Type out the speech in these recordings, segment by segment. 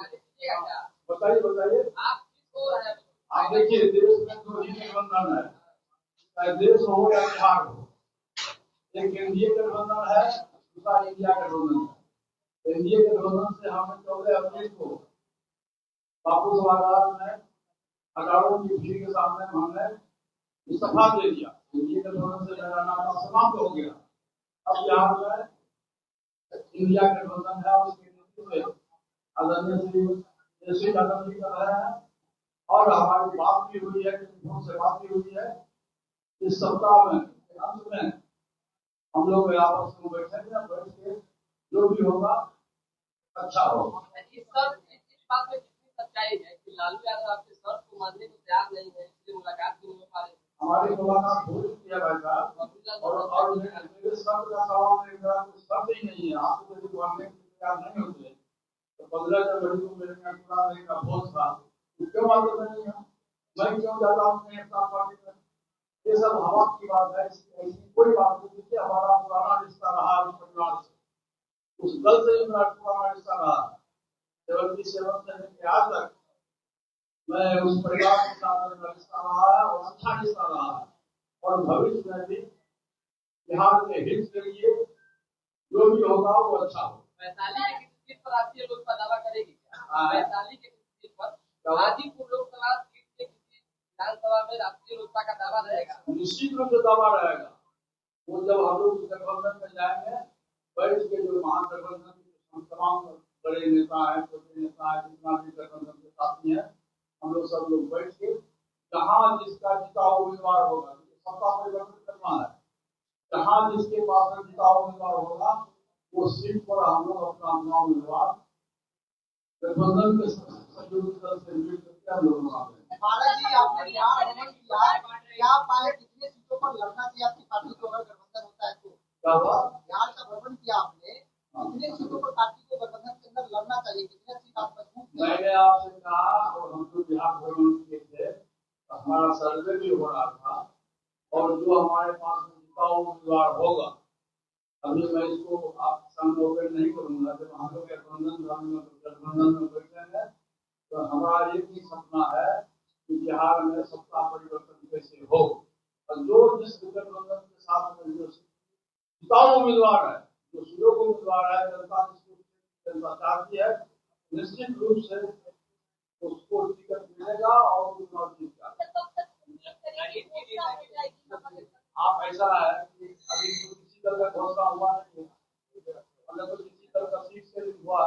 बताइए बताइए। आप देखिए, देश में दो ही गठबंधन है, चाहे देश हो या बिहार हो। एक एनडीए गठबंधन है, दूसरा इंडिया गठबंधन है। एनडीए गठबंधन से हमने 14 अप्रैल को बापू सभागार में हजारों की भीड़ के सामने हमने इस्तीफा दे दिया। एनडीए गठबंधन से मेरा नाम समाप्त हो गया। अब यहाँ में इंडिया गठबंधन है, उसके नेतृत्व में आदरणीय श्री यादव जी कर रहे हैं। और हमारी बात भी हुई है, टेलीफोन से बात भी हुई है। इस सप्ताह में अंत में हम लोग आपस में बैठेंगे, बैठ के जो भी होगा अच्छा होगा। इस बात में कितनी सच्चाई है कि लालू यादव आपके शर्त को मानने को तैयार नहीं है, इसलिए मुलाकात भी नहीं हो पा रही? हमारी मुलाकात हो चुकी है भाई साहब, और मेरे शर्त का सवाल शर्त ही नहीं है। आपको यदि मानने को तैयार नहीं होते तो 15 जनवरी को मेरे यहाँ चुनाव का भोज था, क्यों मालूम नहीं है? मैं क्यों जाता हूँ पार्टी में? ये सब हवा की बात है, ऐसी कोई बात नहीं है। हमारा पुराना रिश्ता रहा परिवार से, उस दल से ही मेरा पुराना रिश्ता रहा। 77 से लेकर आज तक मैं उस परिवार के साथ मेरा रिश्ता रहा है और अच्छा रिश्ता रहा है। और भविष्य में भी बिहार के हित के लिए जो भी होगा वो अच्छा हो। वैशाली के किस सीट पर राष्ट्रीय लोकसभा दावा करेगी? वैशाली के किस सीट पर गाजीपुर लोकसभा सीट के किसी विधानसभा में राष्ट्रीय लोकसभा का दावा रहेगा? निश्चित रूप से दावा रहेगा। वो जब हम लोग गठबंधन में जाएंगे, बैठ के जो महागठबंधन के तमाम बड़े नेता है, छोटे नेता है, जितना भी गठबंधन के साथी है, हम लोग सब लोग बैठ के जहाँ जिसका जिताऊ उम्मीदवार होगा, सत्ता परिवर्तन करना है, जहाँ जिसके पास में जिताऊ उम्मीदवार होगा वो सीट पर हम लोग अपना उम्मीदवार गठबंधन के सहयोगी दल से मिल करके हम लोग बना देंगे। आपने क्या पाया, कितने सीटों पर लड़ना चाहिए आपकी पार्टी को अगर गठबंधन होता है तो? बिहार का भ्रमण किया आपने, कितने सीटों पर पार्टी को गठबंधन के अंदर लड़ना चाहिए, कितने सीट आप मजबूत? मैंने आपसे कहा, और हम तो बिहार भ्रमण किए थे, हमारा सर्वे भी हो रहा था, और जो हमारे पास में जिताऊ उम्मीदवार होगा, अभी मैं इसको आप संभव नहीं करूंगा। जब हम लोग गठबंधन में बैठेंगे तो हमारा एक ही सपना है कि बिहार में सत्ता परिवर्तन कैसे हो, और जो जिस गठबंधन के साथ में जो जिताऊ उम्मीदवार है, जो सुयोग्य उम्मीदवार है, जनता चाहती है, निश्चित रूप से उसको टिकट मिलेगा और चुनाव जीतेगा। आप ऐसा है कि अभी किसी दल का घोषणा हुआ नहीं है, अगर तो किसी दल का सीट से हुआ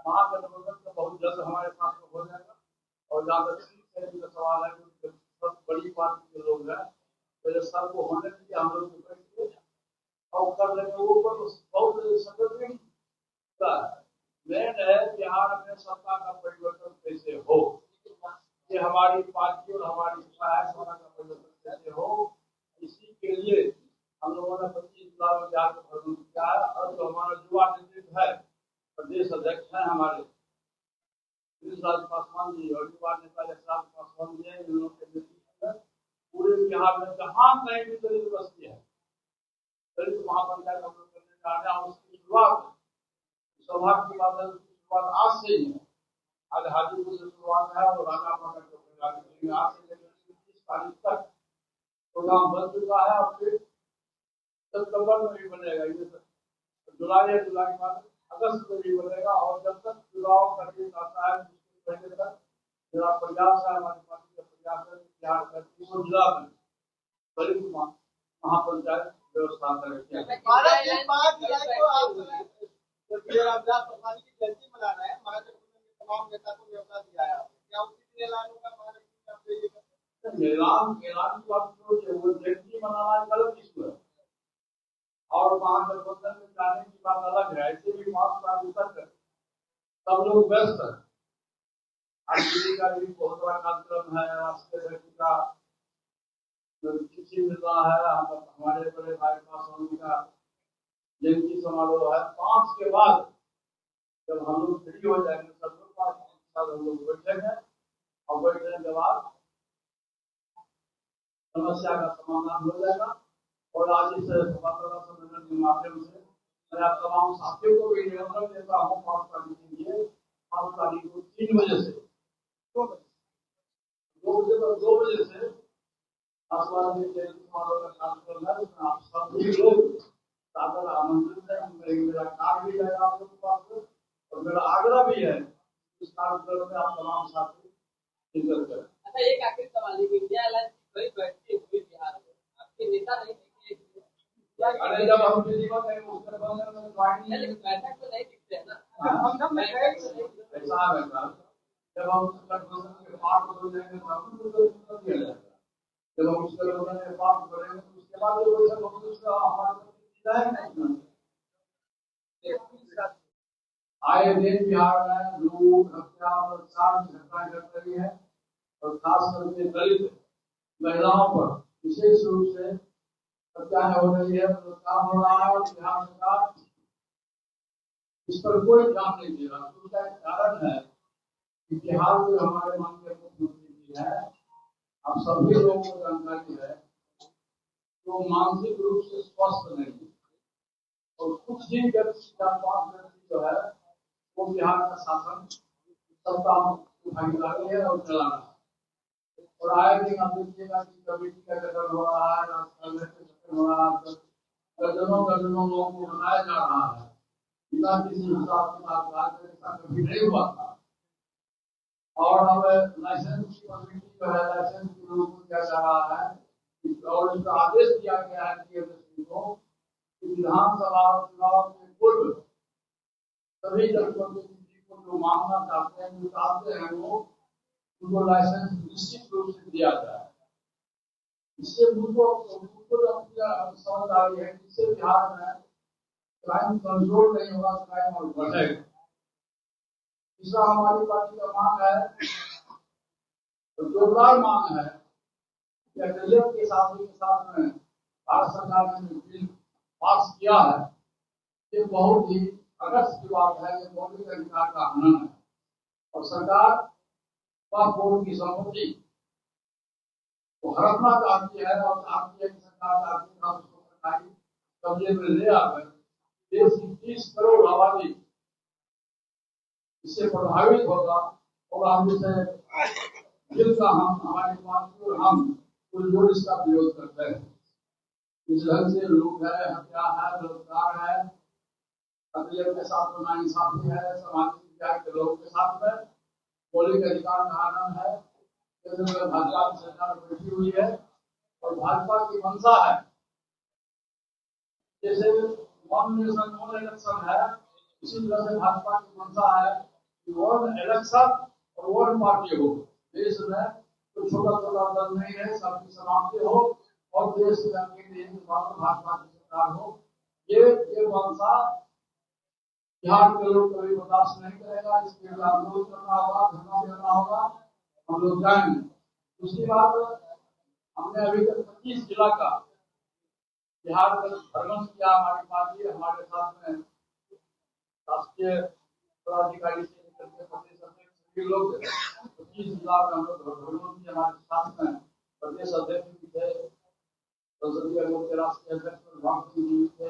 महागठबंधन तो बहुत जल्द हमारे साथ हो जाएगा। और जहाँ तक सीट से का सवाल है, सब बड़ी पार्टी के लोग हैं, तो सब को होने के लिए हम लोग और कर लेंगे। वो बहुत संगठन मेन है बिहार में सत्ता का परिवर्तन कैसे हो, ये हमारी पार्टी और हमारी इच्छा है, सत्ता का परिवर्तन कैसे हो। इसी के लिए हम लोगों ने 25 जुलाई में बिहार को भ्रमण किया है। और जो हमारा युवा नेतृत्व है, प्रदेश अध्यक्ष है हमारे राज पासवान जी, और युवा नेता यशराज पासवान जी, इन लोगों के नेतृत्व में पूरे बिहार में जहाँ कहीं भी दलित बस्ती है, दलित महापंचायत हम लोग करने जा रहे हैं। उसकी शुरुआत सौभाग्य की बात है, उसकी शुरुआत आज से ही है। आज हाजीपुर से शुरुआत है और राजापाटा आज से लेकर 30 तारीख तक प्रोग्राम बन चुका है। और फिर सितंबर में भी बनेगा, ये जुलाई के बाद अगस्त में भी बनेगा। और जब तक चुनाव का दिन आता है उसके पहले तक मेरा प्रयास है, हमारी पार्टी का प्रयास है बिहार का 300 जिला में दलित महापंचायत व्यवस्था करें। की जयंती मना रहे हैं, तमाम नेता को न्योता दिया है, क्या उसी ऐलान होगा? ऐलान की बात वो जयंती मनाना गलत इशू है, और महागठबंधन में जाने की बात अलग है। ऐसे भी 5 साल तक सब लोग व्यस्त है। आज दिल्ली का भी बहुत बड़ा कार्यक्रम है, राष्ट्रीय व्यक्ति का चिट्ठी मिल रहा है, हमारे बड़े भाई पासवान का जयंती समारोह है। 5 के बाद जब हम लोग फ्री हो जाएंगे सब लोग, हम लोग बैठेंगे, और बैठने के बाद समस्या का समाधान हो जाएगा। और आज इस संवाददाता सम्मेलन के माध्यम से मैं आप तमाम साथियों को भी निमंत्रण देता हूँ 5 तारीख के लिए। आप तारीख को 3 बजे से 2 बजे से आसमान में जयंती समारोह का कार्यक्रम है, उसमें आप सभी लोग सादर आमंत्रित है। मेरा कार्ड भी है आप लोगों के पास और मेरा आग्रह भी है इस कार्यक्रम में आप तमाम साथी शिरकत करें। अच्छा, एक आखिरी सवाल है, इंडिया अलायंस की बड़ी बैठक हुई बिहार में, आपके नेता नहीं दिखे? अरे जब हम दिल्ली में गए उस गठबंधन में ज्वाइन नहीं, लेकिन बैठक तो नहीं दिखते हैं ना। ऐसा है जब हम उस गठबंधन के पार्ट हो जाएंगे तो हम तो दिया जाएगा। जब हम उस गठबंधन के पार्ट करेंगे तो उसके बाद जो वैसा बहुत उसका हमारे नहीं। आए दिन बिहार में लूट हत्या और घटनाएं घट रही है और खास करके दलित महिलाओं पर विशेष रूप से हत्याएं हो रही है, काम हो रहा है और बिहार सरकार इस पर कोई ध्यान नहीं दे रहा। तो उसका एक कारण है कि बिहार में हमारे माननीय मुख्यमंत्री जी है, आप सभी लोगों को जानकारी है, तो मानसिक रूप से स्वस्थ नहीं है और कुछ ही व्यक्ति 4-5 व्यक्ति जो है वो बिहार का शासन सत्ता भागीदारी है और चला रहा है। और आए दिन आप देखिएगा कि कमेटी का गठन हो रहा है, राष्ट्रीय का गठन हो रहा है, दर्जनों लोगों को बनाया जा रहा है। बिना किसी हिसाब के साथ कभी नहीं हुआ था। और अब लाइसेंस कमेटी जो है, लाइसेंस के लोगों को क्या जा रहा है और इसका आदेश दिया गया है को कि विधानसभा चुनाव के पूर्व सभी जनप्रतिनिधि को जो मांगना चाहते हैं, जो चाहते हैं वो उनको लाइसेंस निश्चित रूप से दिया जाए। इससे मुझको समझ आ रही है, जिससे बिहार में क्राइम कंट्रोल नहीं होगा, क्राइम और बढ़ेगा। तीसरा हमारी पार्टी का मांग है, तो जोरदार मांग है कि एनडीए के साथ में भारत सरकार ने बिल पास किया है, ये बहुत ही अगस्त की बात है, ये मौलिक अधिकार का हनन है और सरकार कोर्ट की सम्मति को हड़पना चाहती है और चाहती है कि सरकार चाहती है हम उसको सरकारी कब्जे में ले आकर देश की 30 करोड़ आबादी इससे प्रभावित होगा और हम इसे हम हमारी पार्टी और हम कुल जोड़ इसका विरोध करते हैं। इस ढंग से लूट है, हत्या है, बलात्कार है, अकलियत के साथ नाइंसाफी है, सामाजिक न्याय के लोगों के साथ में मौलिक अधिकार का हनन है। केंद्र में भाजपा की सरकार बैठी हुई है और भाजपा की मंशा है जैसे वन नेशन वन इलेक्शन है, इसी तरह से भाजपा की मंशा है कि वन इलेक्शन और वन पार्टी हो। देश में कोई छोटा दल नहीं है, सबकी समाप्ति हो और देश के भाजपा की सरकार हो। ये मंशा बिहार के लोग कभी बर्दाश्त नहीं करेगा। इसके लिए आंदोलन करना होगा, धरना देना होगा, हम लोग जाएंगे। दूसरी बात, हमने अभी तक 25 जिला का बिहार में भ्रमण किया। हमारी पार्टी हमारे साथ में राष्ट्रीय पदाधिकारी से लेकर प्रदेश अध्यक्ष सभी लोग 25 जिला में हम लोग भ्रमण किए। हमारे साथ में प्रदेश अध्यक्ष भी थे, संसदीय बोर्ड के राष्ट्रीय अध्यक्ष भाग सिंह जी थे,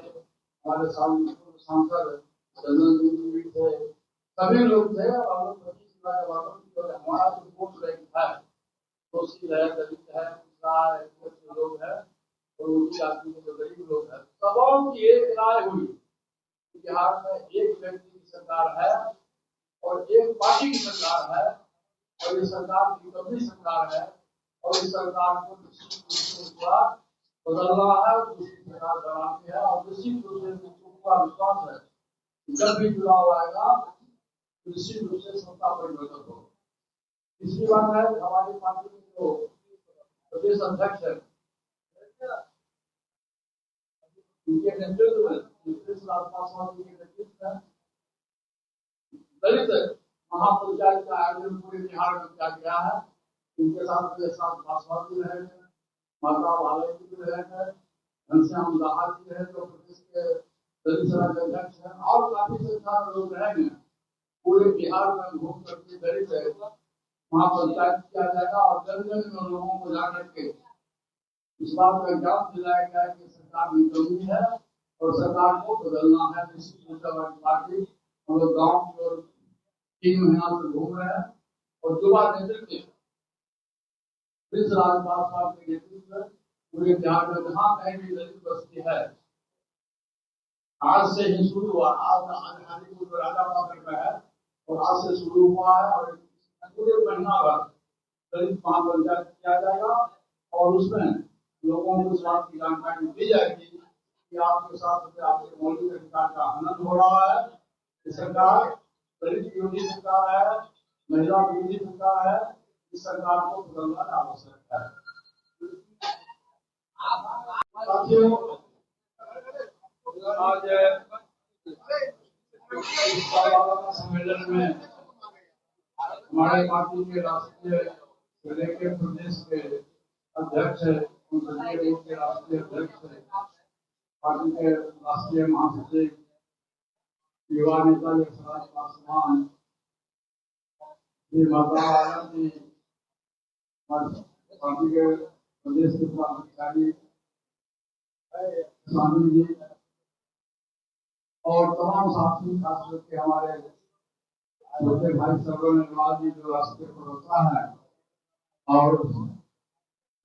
हमारे सांसद चंदन जी भी थे, सभी लोग थे। और 25 जिला के वालों की हमारा जो वोट बैंक है, दोषी है, दलित है, लोग है और उनकी आदमी के जो गरीब लोग हैं, सबों की एक राय हुई कि बिहार में एक व्यक्ति की सरकार है और एक पार्टी की सरकार है और ये सरकार निकम्मी सरकार है और इस सरकार को बदलना है, दूसरी सरकार बनानी है और निश्चित रूप से पूरा विश्वास है जब भी चुनाव आएगा निश्चित रूप से सत्ता परिवर्तन होगा। तीसरी बात है, हमारी पार्टी के जो प्रदेश अध्यक्ष है उनके नेतृत्व में दलित महापंचायत का आयोजन पूरे बिहार में किया गया है। उनके साथ पासवान जी रहे थे, माता भाले जी रहे थे, घनश्याम दाहा जी रहे जो प्रदेश के दलित सभा के अध्यक्ष हैं और काफी संख्या में लोग रहेंगे। पूरे बिहार में घूम करके दलित महापंचायत किया जाएगा और जन जन में लोगों को जाकर के इस बात का ज्ञान दिलाया गया कि सरकार निकम्मी है और सरकार को बदलना है। निश्चित रूप से हमारी पार्टी हम लोग गाँव की ओर 3 महीना से घूम रहे हैं और युवा नेतृत्व इस राजपाल साहब के नेतृत्व में पूरे बिहार में जहाँ कहीं भी दलित बस्ती है, आज से ही शुरू हुआ। आज हाजीपुर राजापाल में है और आज से शुरू हुआ है और पूरे महीना भर दलित महापंचायत किया जाएगा और उसमें लोगों को इस बात की जानकारी दी जाएगी कि आपके साथ आपके मौलिक अधिकार का हनन हो रहा है। सरकार दलित विरोधी सरकार है, महिला विरोधी सरकार है। इस सरकार को बदलना आवश्यक है। साथियों, आज इस सम्मेलन में हमारे पार्टी के राष्ट्रीय जिले के प्रदेश के अध्यक्ष संसदीय बोर्ड के राष्ट्रीय अध्यक्ष, पार्टी के राष्ट्रीय महासचिव, युवा नेता यशराज पासवान जी, माता जी, पार्टी के प्रदेश के पदाधिकारी स्वामी जी और तमाम साथी, खास करके हमारे छोटे भाई सरवन निवास जी जो राष्ट्रीय प्रवक्ता है, और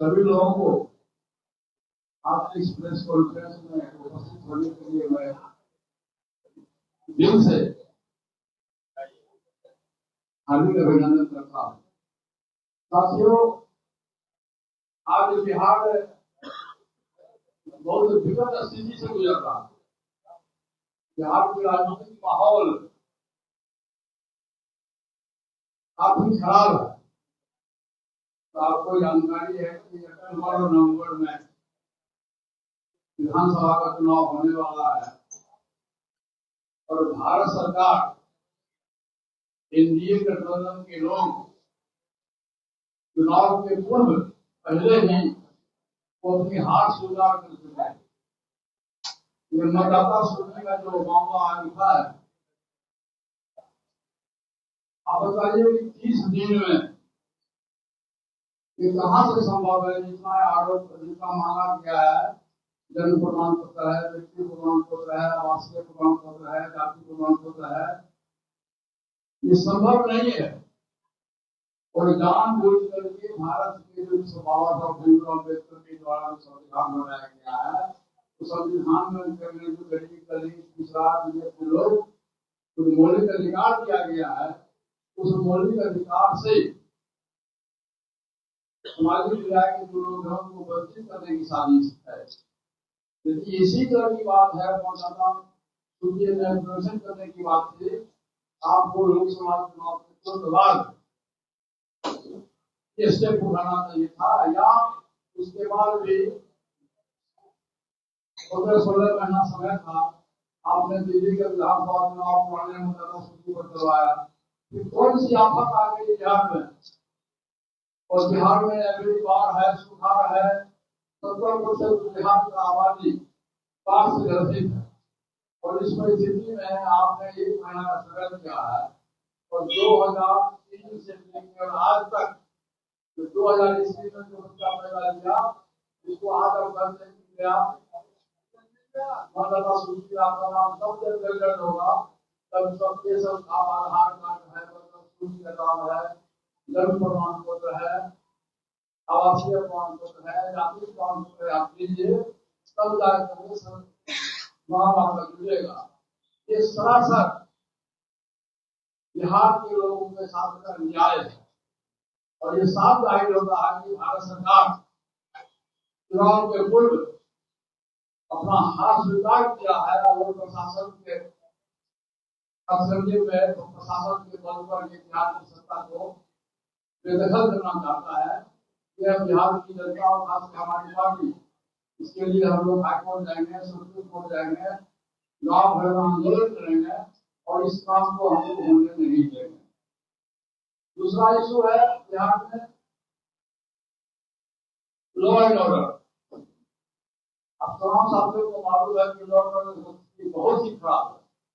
सभी लोगों को आपकी इस प्रेस कॉन्फ्रेंस में उपस्थित होने के लिए मैं दिल से हार्दिक अभिनंदन करता हूँ। साथियों, आज बिहार बहुत विकट स्थिति से गुजर रहा है। बिहार के राजनीतिक माहौल काफी खराब है। तो आपको जानकारी है कि अक्टूबर और नवंबर में विधानसभा का चुनाव होने वाला है और भारत सरकार, एनडीए गठबंधन के लोग चुनाव के पूर्व पहले ही वो अपनी हार स्वीकार कर चुके हैं। ये मतदाता सूची का जो मामला आ लिखा है, आप बताइए कि 30 दिन में ये कहाँ से संभव है? जितना आरोप जितना मांगा गया है, जन्म प्रमाण पत्र है, व्यक्ति प्रमाण पत्र है, आवासीय प्रमाण पत्र है, जाति प्रमाण पत्र है, ये संभव नहीं है। और जानबूझ करके भारत के जो बाबा साहब भीमराव अम्बेडकर के द्वारा संविधान बनाया गया है, तो संविधान में करने को गरीब दलित पिछड़ा के लोग जो मौलिक अधिकार दिया गया है, उस मौलिक अधिकार से सामाजिक न्याय के जो लोग हैं उनको वंचित करने की साजिश है। यदि इसी तरह की बात है, मतदाता सूची में प्रदर्शन करने की बात थी, आपको लोकसभा चुनाव के तुरंत बाद ये स्टेप उठाना चाहिए था, या उसके बाद भी 16 महीना समय था। आपने दिल्ली के विधानसभा चुनाव पुराने मतदाता सूची पर करवाया, फिर कौन सी आफत आ गई बिहार में? और बिहार में अगली बार है, सुखाड़ है, 70% बिहार की आबादी बाढ़ से ग्रसित है। और इस परिस्थिति में आपने 1 महीना का समय किया है और 2003 से लेकर आज तक 2000 ईस्वी में जो बच्चा पैदा किया, जिसको आज अब दर्ज नहीं किया, मतदाता सूची आपका नाम सब जगह होगा, तब सबके सब आधार कार्ड है, मतदाता सूची का नाम है, जन्म प्रमाण पत्र है, आवासीय प्रमाण पत्र है, जाति प्रमाण पत्र है, आप लीजिए, तब जाकर आपका जुड़ेगा। ये सरासर बिहार के लोगों के साथ का न्याय है और ये साफ जाहिर होता है कि भारत सरकार चुनाव के पूर्व अपना हार स्वीकार किया है और प्रशासन के प्रशासन के बल पर ये बिहार की सत्ता को बेदखल करना चाहता है। यह बिहार की जनता और खासकर हमारी पार्टी, इसके लिए हम लोग हाईकोर्ट जाएंगे, सुप्रीम कोर्ट जाएंगे, गांव भर में आंदोलन करेंगे और इस काम को हम लोग होने नहीं देंगे। दूसरा इशू है बिहार में लॉ एंड ऑर्डर। अब तमाम साथियों को मालूम है कि लॉ एंड ऑर्डर बहुत ही खराब है।